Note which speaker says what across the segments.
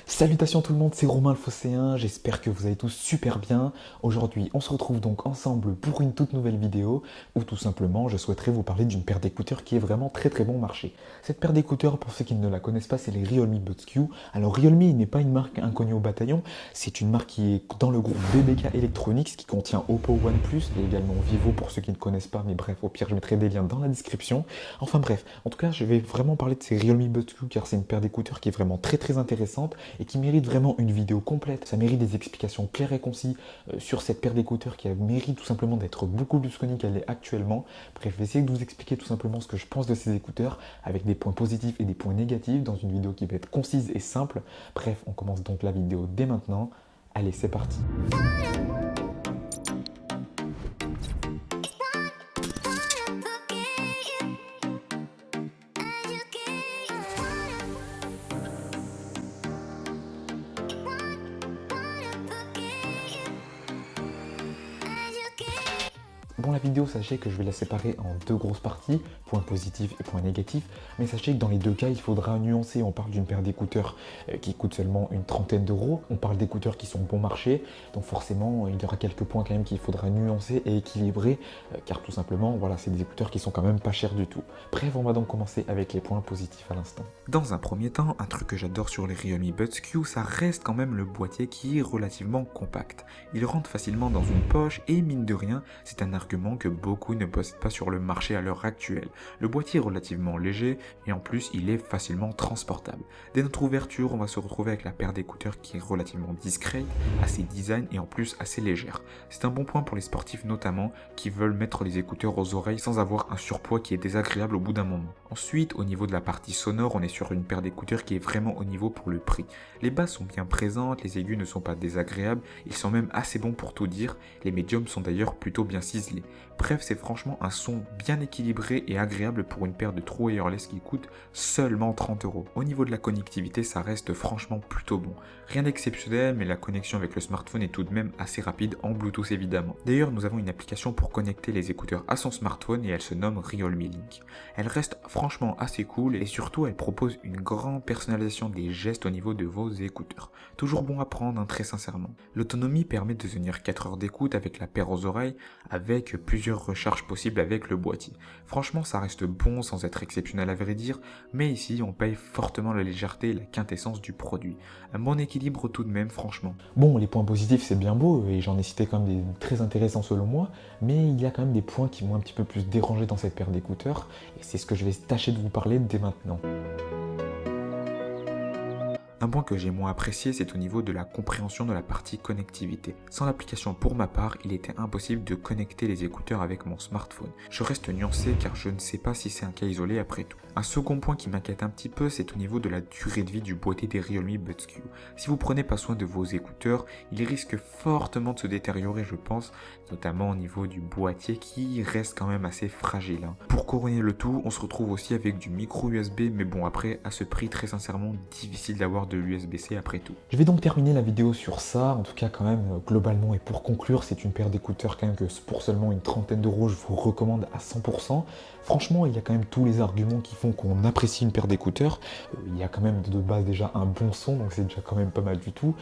Speaker 1: Salutations tout le monde, c'est Romain le Phocéen, j'espère que vous allez tous super bien. Aujourd'hui, on se retrouve donc ensemble pour une toute nouvelle vidéo où tout simplement je souhaiterais vous parler d'une paire d'écouteurs qui est vraiment très bon marché. Cette paire d'écouteurs, pour ceux qui ne la connaissent pas, c'est les Realme Buds Q. Alors Realme n'est pas une marque inconnue au bataillon, c'est une marque qui est dans le groupe BBK Electronics qui contient Oppo, OnePlus et également Vivo pour ceux qui ne connaissent pas, mais bref, au pire je mettrai des liens dans la description. Enfin bref, en tout cas je vais vraiment parler de ces Realme Buds Q car c'est une paire d'écouteurs qui est vraiment très intéressante et qui mérite vraiment une vidéo complète. Ça mérite des explications claires et concises sur cette paire d'écouteurs qui mérite tout simplement d'être beaucoup plus connue qu'elle est actuellement. Bref, je vais essayer de vous expliquer tout simplement ce que je pense de ces écouteurs avec des points positifs et des points négatifs dans une vidéo qui va être concise et simple. Bref, on commence donc la vidéo dès maintenant. Allez, c'est parti. Bon, la vidéo, sachez que je vais la séparer en deux grosses parties, points positifs et points négatifs, mais sachez que dans les deux cas, il faudra nuancer. On parle d'une paire d'écouteurs qui coûte seulement une trentaine d'euros, on parle d'écouteurs qui sont bon marché, donc forcément, il y aura quelques points quand même qu'il faudra nuancer et équilibrer, car tout simplement, voilà, c'est des écouteurs qui sont quand même pas chers du tout. Bref, on va donc commencer avec les points positifs à l'instant.
Speaker 2: Dans un premier temps, un truc que j'adore sur les Realme Buds Q, ça reste quand même le boîtier qui est relativement compact. Il rentre facilement dans une poche et mine de rien, c'est un argument que beaucoup ne possèdent pas sur le marché à l'heure actuelle. Le boîtier est relativement léger et en plus il est facilement transportable. Dès notre ouverture, on va se retrouver avec la paire d'écouteurs qui est relativement discrète, assez design et en plus assez légère. C'est un bon point pour les sportifs notamment qui veulent mettre les écouteurs aux oreilles sans avoir un surpoids qui est désagréable au bout d'un moment. Ensuite, au niveau de la partie sonore, on est sur une paire d'écouteurs qui est vraiment au niveau pour le prix. Les basses sont bien présentes, les aigus ne sont pas désagréables, ils sont même assez bons pour tout dire, les médiums sont d'ailleurs plutôt bien ciselés. Bref, c'est franchement un son bien équilibré et agréable pour une paire de true wireless qui coûte seulement 30 euros. Au niveau de la connectivité, ça reste franchement plutôt bon. Rien d'exceptionnel, mais la connexion avec le smartphone est tout de même assez rapide en Bluetooth évidemment. D'ailleurs, nous avons une application pour connecter les écouteurs à son smartphone et elle se nomme Realme Link. Elle reste franchement assez cool et surtout elle propose une grande personnalisation des gestes au niveau de vos écouteurs. Toujours bon à prendre, très sincèrement. L'autonomie permet de tenir 4 heures d'écoute avec la paire aux oreilles, avec plusieurs recharges possibles avec le boîtier. Franchement, ça reste bon sans être exceptionnel à vrai dire, mais ici on paye fortement la légèreté et la quintessence du produit. Un bon équilibre tout de même, franchement.
Speaker 1: Bon, les points positifs, c'est bien beau, et j'en ai cité quand même des très intéressants selon moi, mais il y a quand même des points qui m'ont un petit peu plus dérangé dans cette paire d'écouteurs, et c'est ce que je vais tâcher de vous parler dès maintenant.
Speaker 2: Un point que j'ai moins apprécié, c'est au niveau de la compréhension de la partie connectivité. Sans l'application pour ma part, il était impossible de connecter les écouteurs avec mon smartphone. Je reste nuancé car je ne sais pas si c'est un cas isolé après tout. Un second point qui m'inquiète un petit peu, c'est au niveau de la durée de vie du boîtier des Realme Buds Q. Si vous prenez pas soin de vos écouteurs, ils risquent fortement de se détériorer je pense, notamment au niveau du boîtier qui reste quand même assez fragile. Pour couronner le tout, on se retrouve aussi avec du micro USB, mais bon après, à ce prix très sincèrement difficile d'avoir de l'USB-C après tout.
Speaker 1: Je vais donc terminer la vidéo sur ça, en tout cas quand même globalement et pour conclure, c'est une paire d'écouteurs quand même que pour seulement une trentaine d'euros je vous recommande à 100%. Franchement, il y a quand même tous les arguments qui font qu'on apprécie une paire d'écouteurs. Il y a quand même de base déjà un bon son, donc c'est déjà quand même pas mal du tout.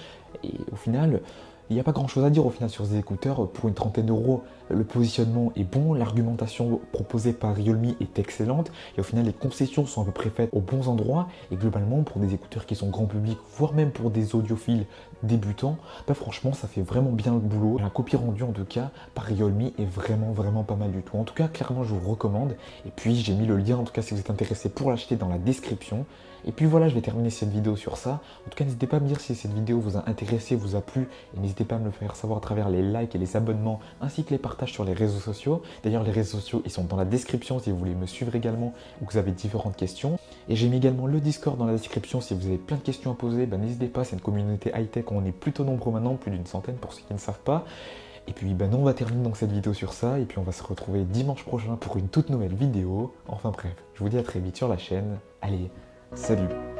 Speaker 1: Et au final, il n'y a pas grand chose à dire au final sur ces écouteurs. Pour une trentaine d'euros, le positionnement est bon, l'argumentation proposée par Realme est excellente et au final les concessions sont à peu près faites aux bons endroits et globalement pour des écouteurs qui sont grand public, voire même pour des audiophiles débutants, bah franchement ça fait vraiment bien le boulot. La copie rendue en tout cas par Realme est vraiment pas mal du tout. En tout cas clairement je vous recommande et puis j'ai mis le lien en tout cas si vous êtes intéressé pour l'acheter dans la description. Et puis voilà, je vais terminer cette vidéo sur ça. En tout cas, n'hésitez pas à me dire si cette vidéo vous a intéressé, vous a plu. Et n'hésitez pas à me le faire savoir à travers les likes et les abonnements, ainsi que les partages sur les réseaux sociaux. D'ailleurs, les réseaux sociaux, ils sont dans la description si vous voulez me suivre également ou que vous avez différentes questions. Et j'ai mis également le Discord dans la description si vous avez plein de questions à poser. N'hésitez pas, c'est une communauté high-tech, on est plutôt nombreux maintenant, plus d'une centaine pour ceux qui ne savent pas. Et puis on va terminer donc cette vidéo sur ça, et puis on va se retrouver dimanche prochain pour une toute nouvelle vidéo. Enfin bref, je vous dis à très vite sur la chaîne. Allez, salut!